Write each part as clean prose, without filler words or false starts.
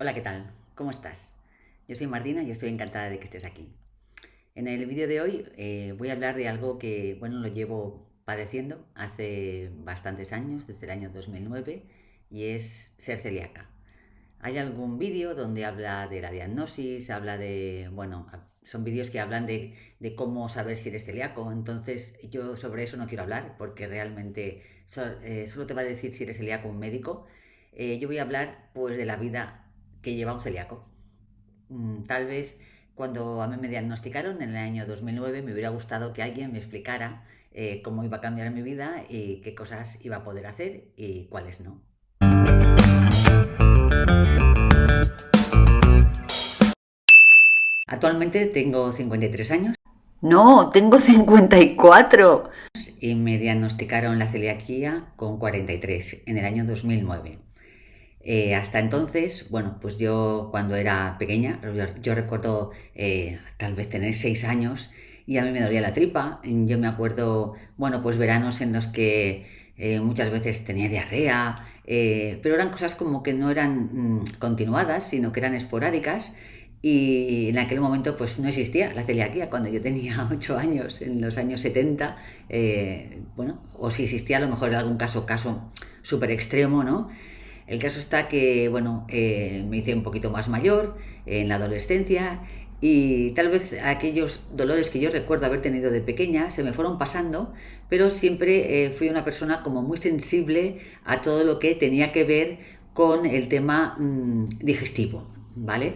Hola, ¿qué tal? ¿Cómo estás? Yo soy Martina y estoy encantada de que estés aquí. En el vídeo de hoy voy a hablar de algo que, bueno, lo llevo padeciendo hace bastantes años, desde el año 2009, y es ser celíaca. Hay algún vídeo donde habla de la diagnosis, habla de, bueno, son vídeos que hablan de cómo saber si eres celíaco, entonces yo sobre eso no quiero hablar porque realmente solo te va a decir si eres celíaco un médico. Yo voy a hablar pues de la vida que lleva un celíaco. Tal vez cuando a mí me diagnosticaron en el año 2009 me hubiera gustado que alguien me explicara cómo iba a cambiar mi vida y qué cosas iba a poder hacer y cuáles no. Actualmente tengo 53 años. No, tengo 54. Y me diagnosticaron la celiaquía con 43 en el año 2009. Hasta entonces, bueno, pues yo cuando era pequeña, yo recuerdo tal vez tener 6 años y a mí me dolía la tripa. Yo me acuerdo, bueno, pues veranos en los que muchas veces tenía diarrea, pero eran cosas como que no eran continuadas, sino que eran esporádicas. Y en aquel momento pues no existía la celiaquía cuando yo tenía 8 años, en los años 70, bueno, o si existía a lo mejor era algún caso súper extremo, ¿no? El caso está que, bueno, me hice un poquito más mayor en la adolescencia y tal vez aquellos dolores que yo recuerdo haber tenido de pequeña se me fueron pasando, pero siempre fui una persona como muy sensible a todo lo que tenía que ver con el tema digestivo, ¿vale?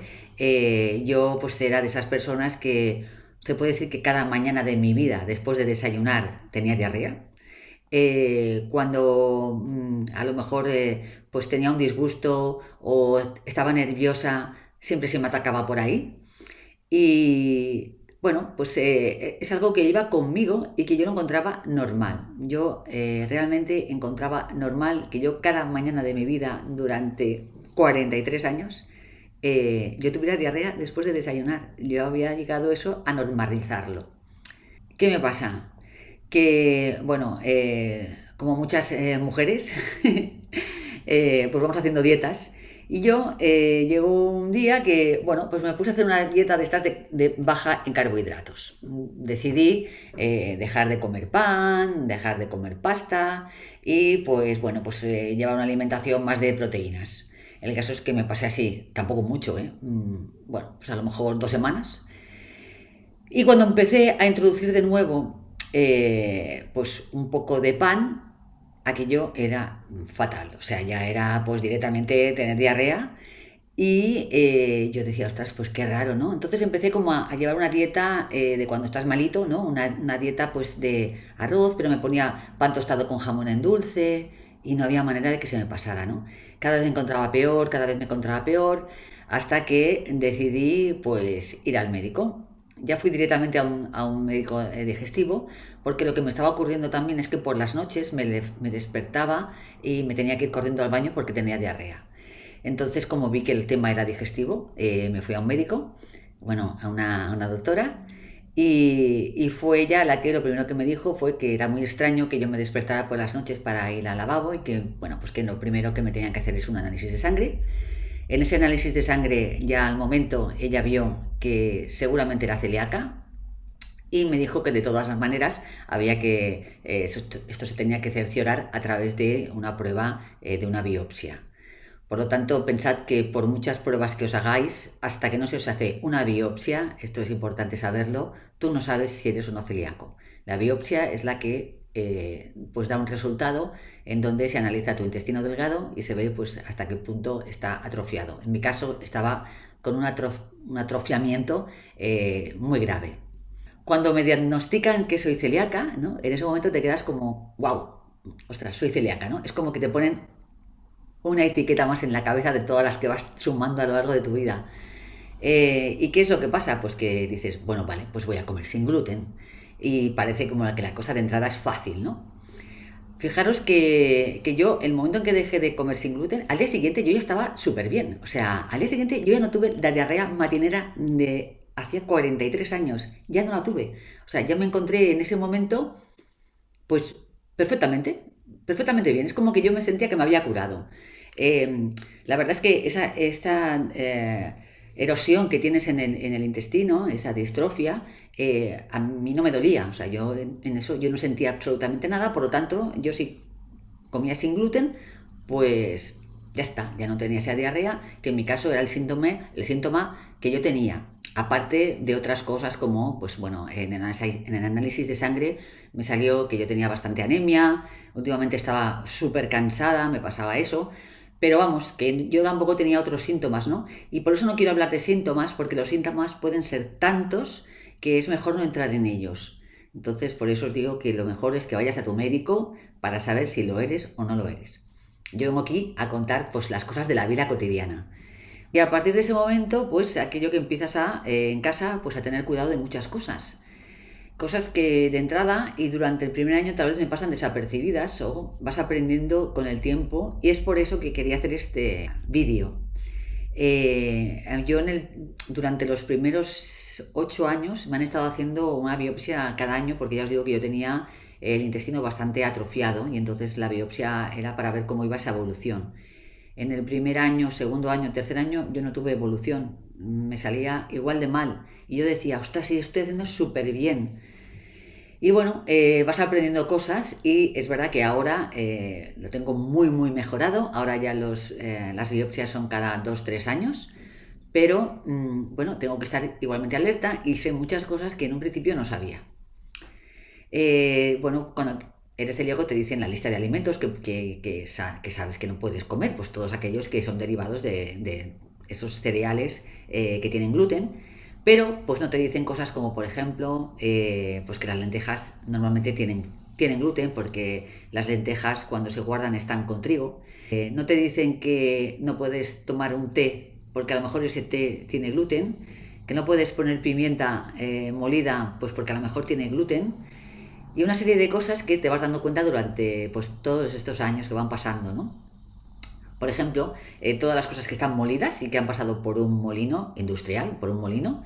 Yo pues era de esas personas que se puede decir que cada mañana de mi vida, después de desayunar, tenía diarrea. Cuando a lo mejor pues tenía un disgusto o estaba nerviosa, siempre se me atacaba por ahí. Y bueno, pues es algo que iba conmigo y que yo lo encontraba normal. Yo realmente encontraba normal que yo cada mañana de mi vida durante 43 años yo tuviera diarrea después de desayunar. Yo había llegado eso a normalizarlo. ¿Qué me pasa? Que, bueno, como muchas mujeres, pues vamos haciendo dietas. Y yo llegó un día que, bueno, pues me puse a hacer una dieta de estas de baja en carbohidratos. Decidí dejar de comer pan, dejar de comer pasta y, pues, bueno, pues llevar una alimentación más de proteínas. El caso es que me pasé así, tampoco mucho, ¿eh? Bueno, pues a lo mejor 2 semanas. Y cuando empecé a introducir de nuevo pues un poco de pan, aquello era fatal. O sea, ya era pues directamente tener diarrea. Y yo decía, ostras, pues qué raro, ¿no? Entonces empecé como a llevar una dieta de cuando estás malito, ¿no? Una dieta pues de arroz, pero me ponía pan tostado con jamón en dulce y no había manera de que se me pasara, ¿no? Cada vez me encontraba peor, cada vez me encontraba peor, hasta que decidí pues ir al médico. Ya fui directamente a un médico digestivo porque lo que me estaba ocurriendo también es que por las noches me despertaba y me tenía que ir corriendo al baño porque tenía diarrea. Entonces, como vi que el tema era digestivo, me fui a un médico, bueno, a una doctora, y fue ella la que lo primero que me dijo fue que era muy extraño que yo me despertara por las noches para ir al lavabo y que, bueno, pues que lo primero que me tenían que hacer es un análisis de sangre. En ese análisis de sangre, ya al momento, ella vio que seguramente era celíaca, y me dijo que de todas las maneras había que esto se tenía que cerciorar a través de una prueba de una biopsia. Por lo tanto, pensad que por muchas pruebas que os hagáis, hasta que no se os hace una biopsia, esto es importante saberlo, tú no sabes si eres o no celíaco. La biopsia es la que pues da un resultado en donde se analiza tu intestino delgado y se ve pues hasta qué punto está atrofiado. En mi caso estaba con un atrofiamiento muy grave. Cuando me diagnostican que soy celíaca, ¿no? En ese momento te quedas como, wow, ostras, soy celíaca, ¿no? Es como que te ponen una etiqueta más en la cabeza de todas las que vas sumando a lo largo de tu vida. ¿Y qué es lo que pasa? Pues que dices, bueno, vale, pues voy a comer sin gluten. Y parece como que la cosa de entrada es fácil, ¿no? Fijaros que yo, el momento en que dejé de comer sin gluten, al día siguiente yo ya estaba súper bien. O sea, al día siguiente yo ya no tuve la diarrea matinera de hacía 43 años. Ya no la tuve. O sea, ya me encontré en ese momento, pues, perfectamente, perfectamente bien. Es como que yo me sentía que me había curado. La verdad es que esa erosión que tienes en el intestino, esa distrofia, a mí no me dolía. O sea, yo en eso yo no sentía absolutamente nada, por lo tanto, yo sí comía sin gluten, pues ya está, ya no tenía esa diarrea, que en mi caso era el síntoma que yo tenía. Aparte de otras cosas como, pues bueno, en el análisis de sangre me salió que yo tenía bastante anemia, últimamente estaba súper cansada, me pasaba eso, pero vamos, que yo tampoco tenía otros síntomas, ¿no? Y por eso no quiero hablar de síntomas, porque los síntomas pueden ser tantos que es mejor no entrar en ellos. Entonces, por eso os digo que lo mejor es que vayas a tu médico para saber si lo eres o no lo eres. Yo vengo aquí a contar pues las cosas de la vida cotidiana. Y a partir de ese momento, pues aquello que empiezas en casa, pues a tener cuidado de muchas cosas. Cosas que de entrada y durante el primer año tal vez me pasan desapercibidas o vas aprendiendo con el tiempo y es por eso que quería hacer este vídeo. Yo durante los primeros 8 años me han estado haciendo una biopsia cada año porque ya os digo que yo tenía el intestino bastante atrofiado y entonces la biopsia era para ver cómo iba esa evolución. En el primer año, segundo año, tercer año yo no tuve evolución, me salía igual de mal y yo decía, ostras, sí, estoy haciendo súper bien. Y bueno, vas aprendiendo cosas y es verdad que ahora lo tengo muy, muy mejorado. Ahora ya las biopsias son cada 2, 3 años, pero bueno, tengo que estar igualmente alerta y sé muchas cosas que en un principio no sabía. Bueno, cuando eres celíaco te dicen la lista de alimentos que sabes que no puedes comer, pues todos aquellos que son derivados de esos cereales que tienen gluten, pero pues no te dicen cosas como por ejemplo pues que las lentejas normalmente tienen gluten porque las lentejas cuando se guardan están con trigo. No te dicen que no puedes tomar un té porque a lo mejor ese té tiene gluten, que no puedes poner pimienta molida pues porque a lo mejor tiene gluten y una serie de cosas que te vas dando cuenta durante pues todos estos años que van pasando, ¿no? Por ejemplo, todas las cosas que están molidas y que han pasado por un molino industrial, por un molino,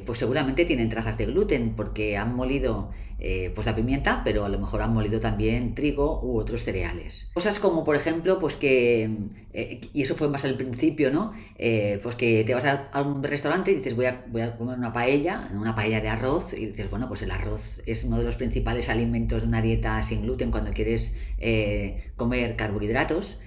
pues seguramente tienen trazas de gluten porque han molido pues la pimienta, pero a lo mejor han molido también trigo u otros cereales. Cosas como, por ejemplo, pues y eso fue más al principio, ¿no? Pues que te vas a un restaurante y dices voy a comer una paella de arroz, y dices, bueno, pues el arroz es uno de los principales alimentos de una dieta sin gluten cuando quieres comer carbohidratos,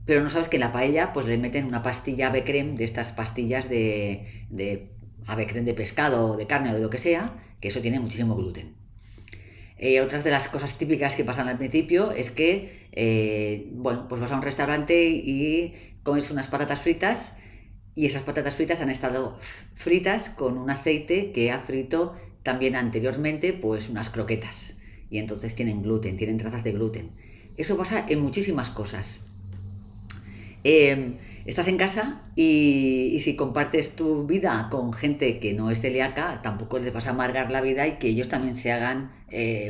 pero no sabes que en la paella pues le meten una pastilla ave creme de estas pastillas de ave creme de pescado o de carne o de lo que sea, que eso tiene muchísimo gluten. Otras de las cosas típicas que pasan al principio es que, bueno, pues vas a un restaurante y comes unas patatas fritas y esas patatas fritas han estado fritas con un aceite que ha frito también anteriormente pues unas croquetas y entonces tienen gluten, tienen trazas de gluten. Eso pasa en muchísimas cosas. Estás en casa y si compartes tu vida con gente que no es celíaca, tampoco les vas a amargar la vida y que ellos también se hagan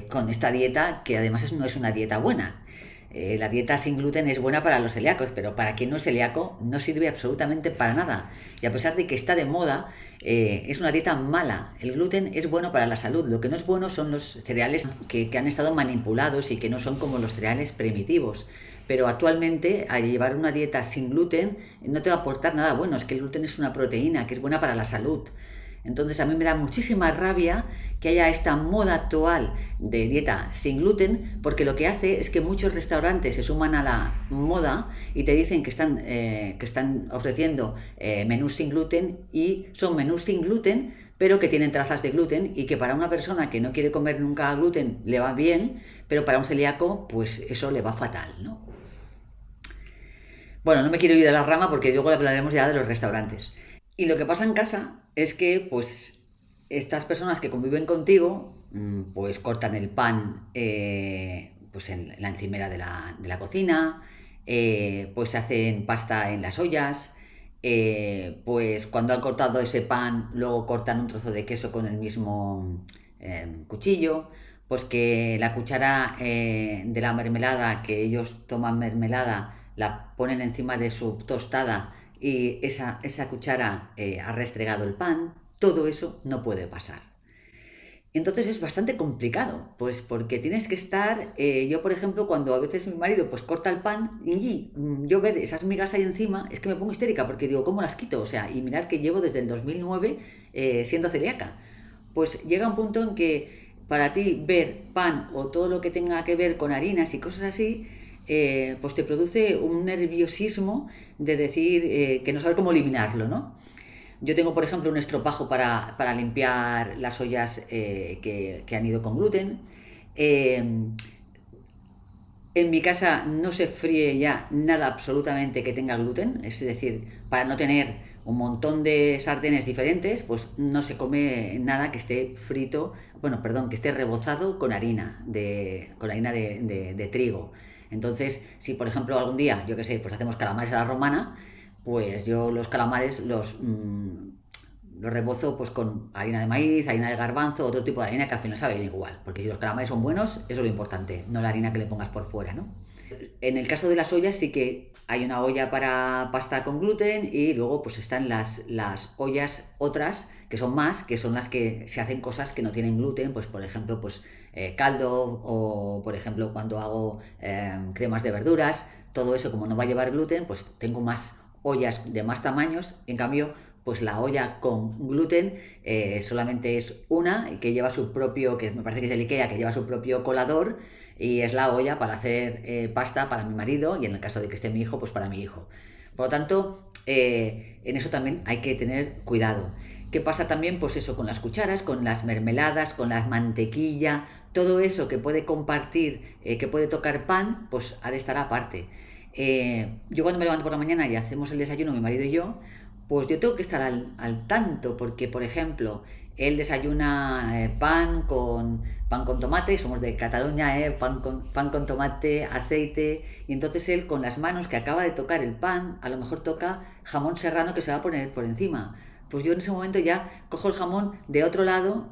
con esta dieta, que además no es una dieta buena. La dieta sin gluten es buena para los celíacos, pero para quien no es celíaco no sirve absolutamente para nada. Y a pesar de que está de moda, es una dieta mala. El gluten es bueno para la salud. Lo que no es bueno son los cereales que han estado manipulados y que no son como los cereales primitivos. Pero actualmente, al llevar una dieta sin gluten, no te va a aportar nada bueno. Es que el gluten es una proteína que es buena para la salud. Entonces a mí me da muchísima rabia que haya esta moda actual de dieta sin gluten, porque lo que hace es que muchos restaurantes se suman a la moda y te dicen que están ofreciendo menús sin gluten y son menús sin gluten, pero que tienen trazas de gluten y que para una persona que no quiere comer nunca gluten le va bien, pero para un celíaco pues eso le va fatal, ¿no? Bueno, no me quiero ir de la rama porque luego hablaremos ya de los restaurantes. Y lo que pasa en casa es que, pues, estas personas que conviven contigo, pues cortan el pan pues en la encimera de la cocina, pues hacen pasta en las ollas, pues cuando han cortado ese pan, luego cortan un trozo de queso con el mismo cuchillo, pues que la cuchara de la mermelada, que ellos toman mermelada, la ponen encima de su tostada y esa cuchara ha restregado el pan. Todo eso no puede pasar. Entonces es bastante complicado, pues porque tienes que estar, yo por ejemplo, cuando a veces mi marido pues corta el pan y yo ver esas migas ahí encima, es que me pongo histérica porque digo, ¿cómo las quito? O sea, y mirar que llevo desde el 2009 siendo celíaca. Pues llega un punto en que para ti ver pan o todo lo que tenga que ver con harinas y cosas así, pues te produce un nerviosismo de decir que no saber cómo eliminarlo, ¿no? Yo tengo, por ejemplo, un estropajo para limpiar las ollas que han ido con gluten. Eh, en mi casa no se fríe ya nada absolutamente que tenga gluten, es decir, para no tener un montón de sartenes diferentes, pues no se come nada que esté frito, bueno, perdón, que esté rebozado con harina de trigo. Entonces, si por ejemplo algún día, yo qué sé, pues hacemos calamares a la romana, pues yo los calamares los rebozo pues con harina de maíz, harina de garbanzo, otro tipo de harina que al final sabe igual, porque si los calamares son buenos, eso es lo importante, no la harina que le pongas por fuera, ¿no? En el caso de las ollas sí que hay una olla para pasta con gluten y luego pues están las ollas otras que son más, que son las que se hacen cosas que no tienen gluten, pues por ejemplo pues caldo o por ejemplo cuando hago cremas de verduras, todo eso como no va a llevar gluten, pues tengo más ollas de más tamaños, en cambio pues la olla con gluten solamente es una que lleva su propio, que me parece que es del Ikea, que lleva su propio colador y es la olla para hacer pasta para mi marido y en el caso de que esté mi hijo, pues para mi hijo. Por lo tanto, en eso también hay que tener cuidado. ¿Qué pasa también? Pues eso, con las cucharas, con las mermeladas, con la mantequilla, todo eso que puede compartir, que puede tocar pan, pues ha de estar aparte. Yo cuando me levanto por la mañana y hacemos el desayuno, mi marido y yo, pues yo tengo que estar al tanto, porque por ejemplo, él desayuna pan con tomate, somos de Cataluña, pan con tomate, aceite, y entonces él con las manos que acaba de tocar el pan, a lo mejor toca jamón serrano que se va a poner por encima. Pues yo en ese momento ya cojo el jamón de otro lado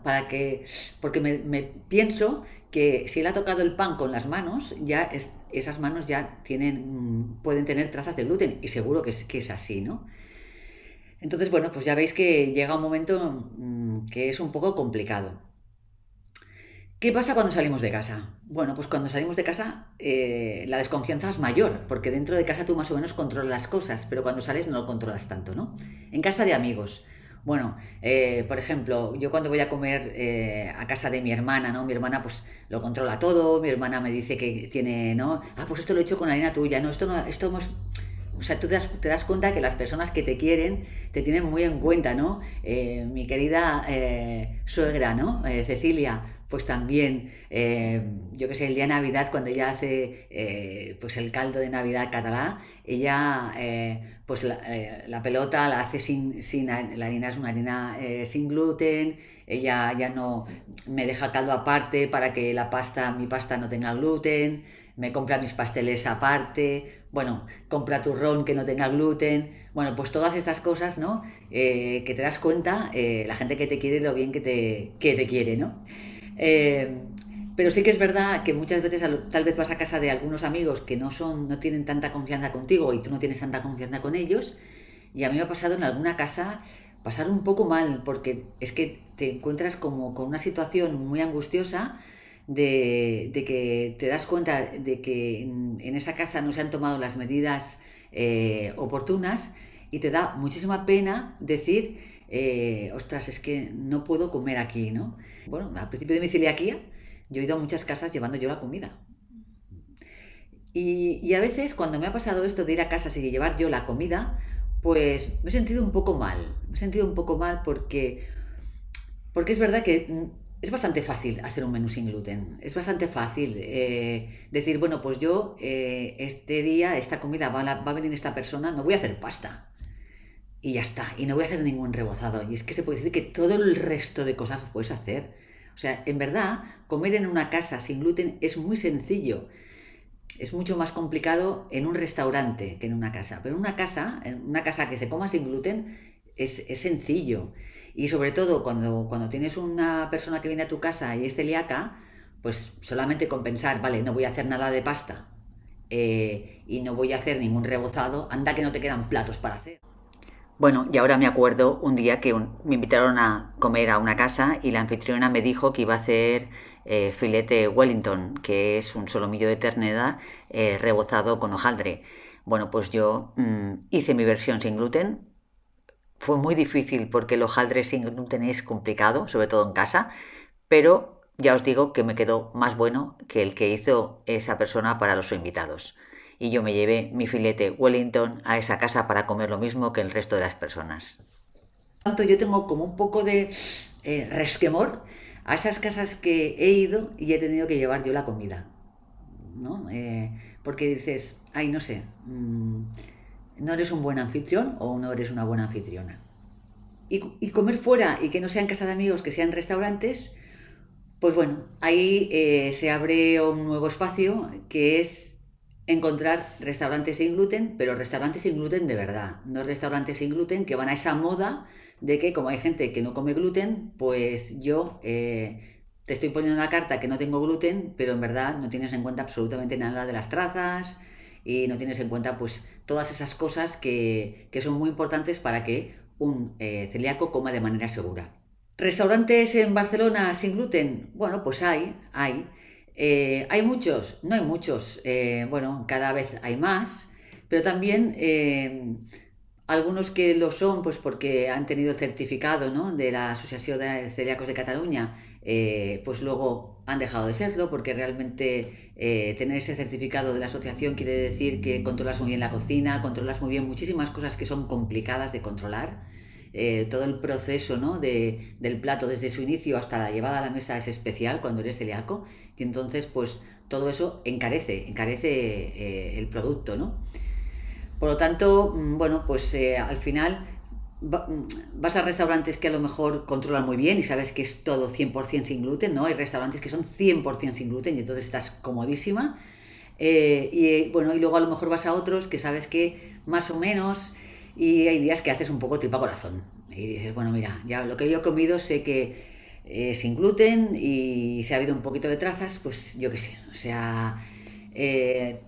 porque me pienso que si él ha tocado el pan con las manos, esas manos ya pueden tener trazas de gluten, y seguro que es así, ¿no? Entonces, bueno, pues ya veis que llega un momento que es un poco complicado. ¿Qué pasa cuando salimos de casa? Bueno, pues cuando salimos de casa la desconfianza es mayor, porque dentro de casa tú más o menos controlas las cosas, pero cuando sales no lo controlas tanto, ¿no? En casa de amigos. Bueno, por ejemplo, yo cuando voy a comer a casa de mi hermana, ¿no? Mi hermana pues lo controla todo, mi hermana me dice que tiene, ¿no? Ah, pues esto lo he hecho con harina tuya, no, esto no, esto hemos... O sea, te das cuenta que las personas que te quieren te tienen muy en cuenta, ¿no? Mi querida suegra, ¿no? Cecilia, pues también, yo qué sé, el día de Navidad, cuando ella hace pues el caldo de Navidad catalá, ella pues la pelota la hace la harina es una harina sin gluten, ella ya no me deja caldo aparte para que mi pasta no tenga gluten, me compra mis pasteles aparte, bueno, compra turrón que no tenga gluten, bueno, pues todas estas cosas, ¿no? Que te das cuenta, la gente que te quiere, lo bien que te quiere, ¿no? Eh, pero sí que es verdad que muchas veces tal vez vas a casa de algunos amigos que no tienen tanta confianza contigo y tú no tienes tanta confianza con ellos. Y a mí me ha pasado en alguna casa pasar un poco mal, porque es que te encuentras como con una situación muy angustiosa de que te das cuenta de que en esa casa no se han tomado las medidas oportunas y te da muchísima pena decir, ostras, es que no puedo comer aquí, ¿no? Bueno, al principio de mi celiaquía, yo he ido a muchas casas llevando yo la comida. Y a veces cuando me ha pasado esto de ir a casas y llevar yo la comida, pues me he sentido un poco mal. Me he sentido un poco mal porque es verdad que es bastante fácil hacer un menú sin gluten. Es bastante fácil decir, bueno, pues yo este día, esta comida va a venir esta persona, no voy a hacer pasta. Y ya está, y no voy a hacer ningún rebozado. Y es que se puede decir que todo el resto de cosas puedes hacer. O sea, en verdad, comer en una casa sin gluten es muy sencillo. Es mucho más complicado en un restaurante que en una casa. Pero en una casa que se coma sin gluten, es sencillo. Y sobre todo cuando tienes una persona que viene a tu casa y es celíaca, pues solamente con pensar, vale, no voy a hacer nada de pasta y no voy a hacer ningún rebozado, anda que no te quedan platos para hacer. Bueno, y ahora me acuerdo un día que me invitaron a comer a una casa y la anfitriona me dijo que iba a hacer filete Wellington, que es un solomillo de ternera rebozado con hojaldre. Bueno, pues yo hice mi versión sin gluten. Fue muy difícil porque el hojaldre sin gluten es complicado, sobre todo en casa, pero ya os digo que me quedó más bueno que el que hizo esa persona para los invitados. Y yo me llevé mi filete Wellington a esa casa para comer lo mismo que el resto de las personas. Tanto yo tengo como un poco de resquemor a esas casas que he ido y he tenido que llevar yo la comida, ¿no? Porque dices, ay, no sé, no eres un buen anfitrión o no eres una buena anfitriona. Y comer fuera y que no sean casa de amigos, que sean restaurantes, pues bueno, ahí se abre un nuevo espacio que es encontrar restaurantes sin gluten, pero restaurantes sin gluten de verdad, no restaurantes sin gluten que van a esa moda de que como hay gente que no come gluten, pues yo te estoy poniendo una carta que no tengo gluten, pero en verdad no tienes en cuenta absolutamente nada de las trazas y no tienes en cuenta pues todas esas cosas que son muy importantes para que un celíaco coma de manera segura. ¿Restaurantes en Barcelona sin gluten? Bueno, pues hay. ¿Hay muchos? No hay muchos. Bueno, cada vez hay más, pero también algunos que lo son, pues porque han tenido el certificado, ¿no?, de la Asociación de Celíacos de Cataluña, pues luego han dejado de serlo, porque realmente tener ese certificado de la asociación quiere decir que controlas muy bien la cocina, controlas muy bien muchísimas cosas que son complicadas de controlar. Todo el proceso, ¿no?, del plato desde su inicio hasta la llevada a la mesa es especial cuando eres celíaco y entonces pues todo eso encarece el producto, ¿no? Por lo tanto, bueno, pues al final vas a restaurantes que a lo mejor controlan muy bien y sabes que es todo 100% sin gluten, ¿no? Hay restaurantes que son 100% sin gluten y entonces estás comodísima. Bueno, y luego a lo mejor vas a otros que sabes que más o menos, y hay días que haces un poco tripa corazón. Y dices, bueno, mira, ya lo que yo he comido sé que sin gluten y si ha habido un poquito de trazas, pues yo qué sé. O sea, eh,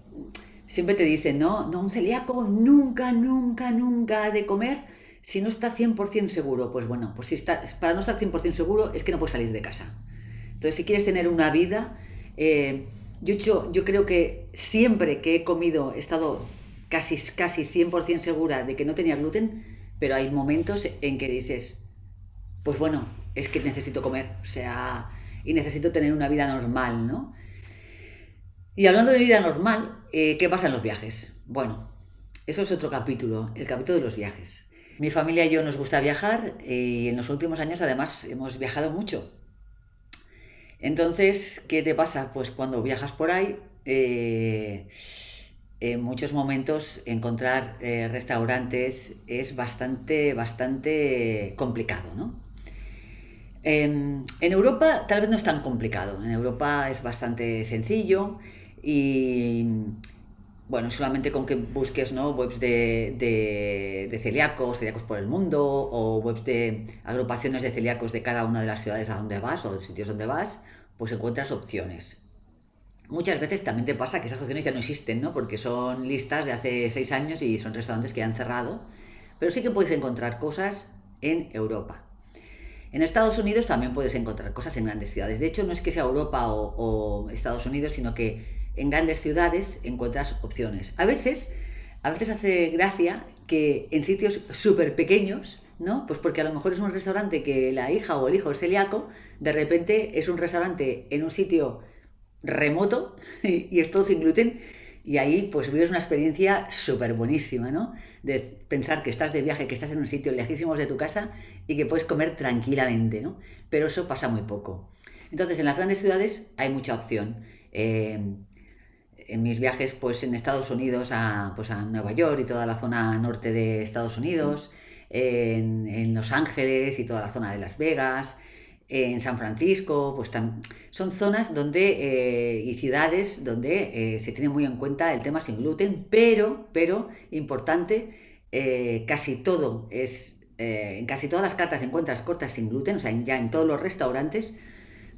siempre te dicen, ¿no? No, un celíaco nunca, nunca, nunca ha de comer si no está 100% seguro. Pues bueno, pues si está, para no estar 100% seguro es que no puedes salir de casa. Entonces, si quieres tener una vida, eh, yo creo que siempre que he comido he estado casi 100% segura de que no tenía gluten, pero hay momentos en que dices, pues bueno, es que necesito comer, o sea, y necesito tener una vida normal, ¿no? Y hablando de vida normal, ¿qué pasa en los viajes? Bueno, eso es otro capítulo, el capítulo de los viajes. Mi familia y yo nos gusta viajar y en los últimos años además hemos viajado mucho. Entonces, ¿qué te pasa? Pues cuando viajas por ahí, en muchos momentos encontrar restaurantes es bastante complicado, ¿no? En Europa tal vez no es tan complicado. En Europa es bastante sencillo y bueno, solamente con que busques, ¿no?, webs de celíacos, celíacos por el mundo o webs de agrupaciones de celíacos de cada una de las ciudades a donde vas o sitios donde vas, pues encuentras opciones. Muchas veces también te pasa que esas opciones ya no existen, ¿no? Porque son listas de hace 6 años y son restaurantes que ya han cerrado. Pero sí que puedes encontrar cosas en Europa. En Estados Unidos también puedes encontrar cosas en grandes ciudades. De hecho, no es que sea Europa o Estados Unidos, sino que en grandes ciudades encuentras opciones. A veces hace gracia que en sitios súper pequeños, ¿no? Pues porque a lo mejor es un restaurante que la hija o el hijo es celíaco, de repente es un restaurante en un sitio remoto y es todo sin gluten y ahí pues vives una experiencia súper buenísima, ¿no? De pensar que estás de viaje, que estás en un sitio lejísimos de tu casa y que puedes comer tranquilamente, ¿no? Pero eso pasa muy poco. Entonces en las grandes ciudades hay mucha opción. Eh, en mis viajes pues en Estados Unidos pues a Nueva York y toda la zona norte de Estados Unidos, en Los Ángeles y toda la zona de Las Vegas, en San Francisco, pues son zonas donde y ciudades donde se tiene muy en cuenta el tema sin gluten, pero importante, casi todo en casi todas las cartas encuentras cortas sin gluten, o sea, ya en todos los restaurantes,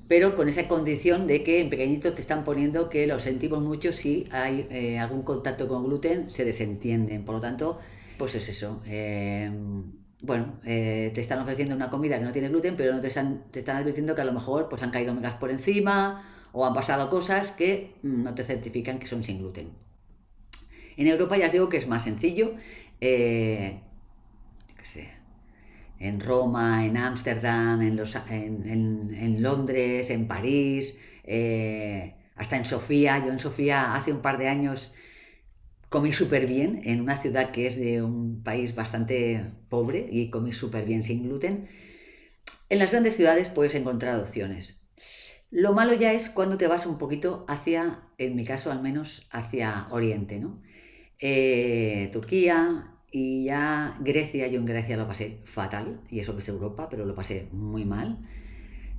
pero con esa condición de que en pequeñito te están poniendo que lo sentimos mucho si hay algún contacto con gluten, se desentienden. Por lo tanto, pues es eso. Bueno, te están ofreciendo una comida que no tiene gluten, pero no te están advirtiendo que a lo mejor pues han caído megas por encima o han pasado cosas que no te certifican que son sin gluten. En Europa ya os digo que es más sencillo. Yo qué sé, en Roma, en Ámsterdam, en Londres, en París, hasta en Sofía. Yo en Sofía hace un par de años comí súper bien en una ciudad que es de un país bastante pobre y comí súper bien sin gluten. En las grandes ciudades puedes encontrar opciones. Lo malo ya es cuando te vas un poquito hacia, en mi caso al menos, hacia Oriente, ¿no? Turquía y ya Grecia. Yo en Grecia lo pasé fatal, y eso que es Europa, pero lo pasé muy mal.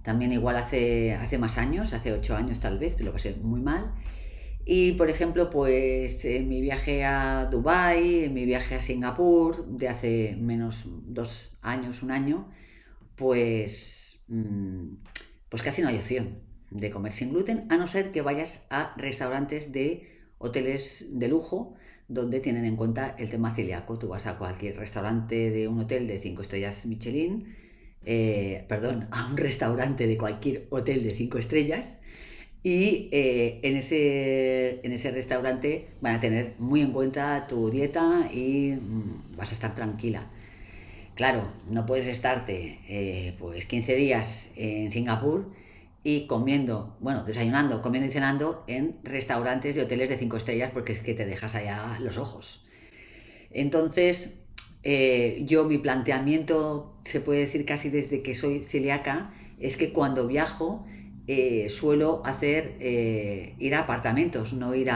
También igual hace más años, hace 8 años tal vez, lo pasé muy mal. Y por ejemplo, pues en mi viaje a Dubái, en mi viaje a Singapur, de hace menos 2 años, un año, pues, pues casi no hay opción de comer sin gluten, a no ser que vayas a restaurantes de hoteles de lujo donde tienen en cuenta el tema celíaco. Tú vas a cualquier restaurante de un hotel de 5 estrellas Michelin, perdón, a un restaurante de cualquier hotel de 5 estrellas, y en ese restaurante van a tener muy en cuenta tu dieta y vas a estar tranquila. Claro, no puedes estarte pues 15 días en Singapur y comiendo, bueno, desayunando, comiendo y cenando en restaurantes de hoteles de 5 estrellas, porque es que te dejas allá los ojos. Entonces, yo mi planteamiento, se puede decir casi desde que soy celíaca, es que cuando viajo suelo ir a apartamentos, no ir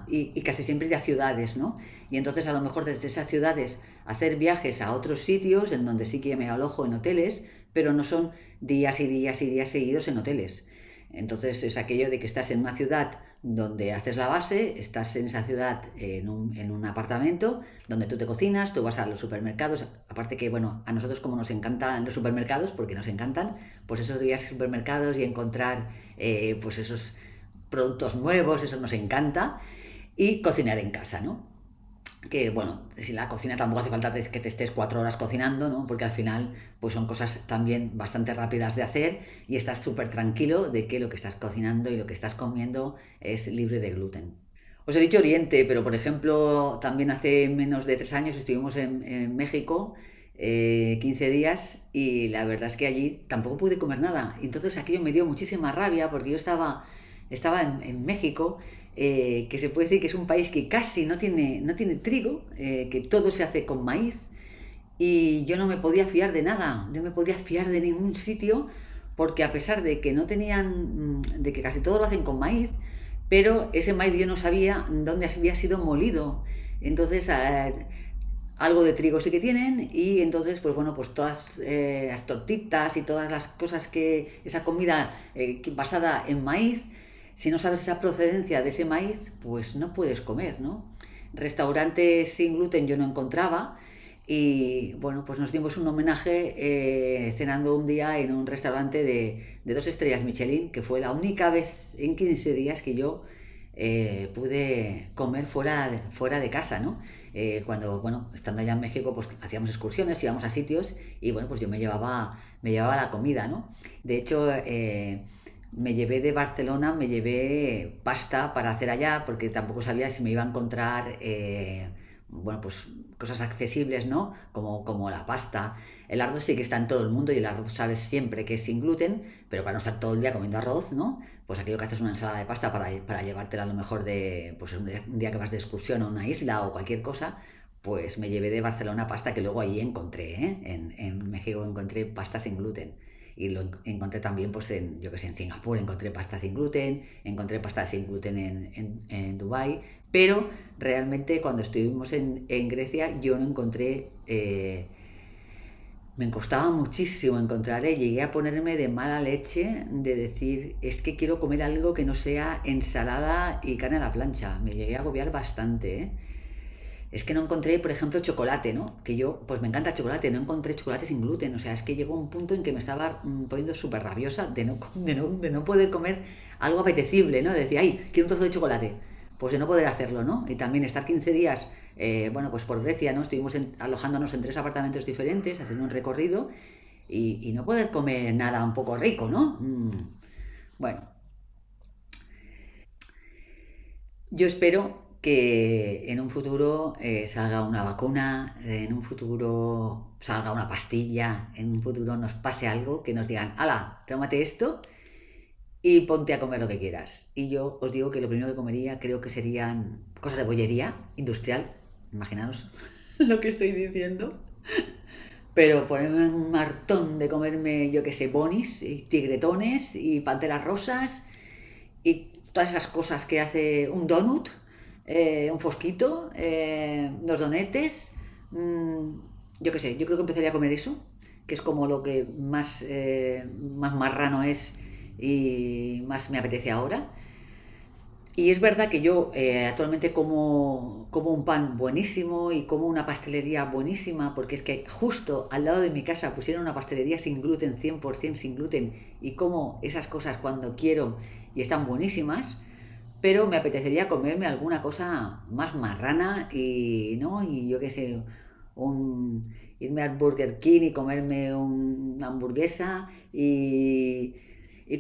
y casi siempre ir a ciudades, ¿no? Y entonces a lo mejor desde esas ciudades hacer viajes a otros sitios en donde sí que me alojo en hoteles, pero no son días y días y días seguidos en hoteles. Entonces es aquello de que estás en una ciudad donde haces la base, estás en esa ciudad en un apartamento donde tú te cocinas, tú vas a los supermercados. Aparte que, bueno, a nosotros como nos encantan los supermercados, porque nos encantan, pues esos días en supermercados y encontrar pues esos productos nuevos, eso nos encanta. Y cocinar en casa, ¿no? Que bueno, si la cocina tampoco hace falta que te estés 4 horas cocinando, ¿no? Porque al final pues son cosas también bastante rápidas de hacer y estás súper tranquilo de que lo que estás cocinando y lo que estás comiendo es libre de gluten. Os he dicho Oriente, pero por ejemplo también hace menos de 3 años estuvimos en México, 15 días, y la verdad es que allí tampoco pude comer nada. Y entonces aquello me dio muchísima rabia porque yo estaba en México, que se puede decir que es un país que casi no tiene trigo, que todo se hace con maíz, y yo no me podía fiar de nada, no me podía fiar de ningún sitio, porque a pesar de que no tenían, de que casi todo lo hacen con maíz, pero ese maíz yo no sabía dónde había sido molido. Entonces, algo de trigo sí que tienen, y entonces pues bueno, pues todas las tortitas y todas las cosas, que esa comida basada en maíz, si no sabes esa procedencia de ese maíz, pues no puedes comer, ¿no? Restaurantes sin gluten yo no encontraba, y bueno, pues nos dimos un homenaje cenando un día en un restaurante de 2 estrellas Michelin, que fue la única vez en 15 días que yo pude comer fuera de casa, ¿no? Cuando, bueno, estando allá en México, pues hacíamos excursiones, íbamos a sitios, y bueno, pues yo me llevaba la comida, ¿no? De hecho, me llevé de Barcelona, me llevé pasta para hacer allá, porque tampoco sabía si me iba a encontrar, bueno, pues cosas accesibles, ¿no? Como la pasta. El arroz sí que está en todo el mundo, y el arroz sabes siempre que es sin gluten, pero para no estar todo el día comiendo arroz, ¿no? Pues aquello que haces una ensalada de pasta para llevártela a lo mejor pues un día que vas de excursión a una isla o cualquier cosa, pues me llevé de Barcelona pasta que luego allí encontré, ¿eh? En México encontré pasta sin gluten. Y lo encontré también, pues yo que sé, en Singapur encontré pasta sin gluten, encontré pasta sin gluten en Dubái, pero realmente cuando estuvimos en Grecia yo no encontré, me costaba muchísimo encontrar, llegué a ponerme de mala leche de decir, es que quiero comer algo que no sea ensalada y carne a la plancha, me llegué a agobiar bastante, ¿eh? Es que no encontré, por ejemplo, chocolate, ¿no? Que yo, pues me encanta el chocolate, no encontré chocolate sin gluten. O sea, es que llegó un punto en que me estaba poniendo súper rabiosa de no poder comer algo apetecible, ¿no? De decir, ay, quiero un trozo de chocolate. pues de no poder hacerlo, ¿no? Y también estar 15 días, bueno, pues por Grecia, ¿no? Estuvimos alojándonos en 3 apartamentos diferentes, haciendo un recorrido y no poder comer nada un poco rico, ¿no? Bueno, yo espero que en un futuro salga una vacuna, en un futuro salga una pastilla, en un futuro nos pase algo que nos digan, ala, tómate esto y ponte a comer lo que quieras. Y yo os digo que lo primero que comería creo que serían cosas de bollería industrial, imaginaos lo que estoy diciendo, pero ponerme un martón de comerme, yo qué sé, bonis y tigretones y panteras rosas y todas esas cosas que hace un donut, un fosquito, unos donetes, mmm, yo qué sé, yo creo que empezaría a comer eso, que es como lo que más marrano es y más me apetece ahora. Y es verdad que yo actualmente como un pan buenísimo y como una pastelería buenísima, porque es que justo al lado de mi casa pusieron una pastelería sin gluten, 100% sin gluten, y como esas cosas cuando quiero y están buenísimas, pero me apetecería comerme alguna cosa más marrana y, ¿no? Y yo qué sé, un, irme al Burger King y comerme una hamburguesa y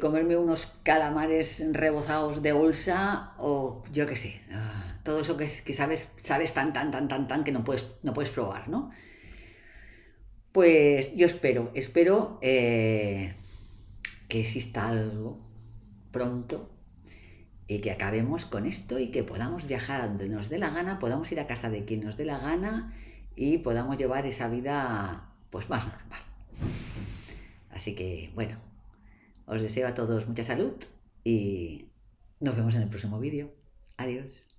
comerme unos calamares rebozados de bolsa o yo qué sé, todo eso que sabes tan que no puedes probar, ¿no? Pues yo espero que exista algo pronto y que acabemos con esto y que podamos viajar a donde nos dé la gana, podamos ir a casa de quien nos dé la gana y podamos llevar esa vida pues más normal. Así que bueno, os deseo a todos mucha salud y nos vemos en el próximo vídeo. Adiós.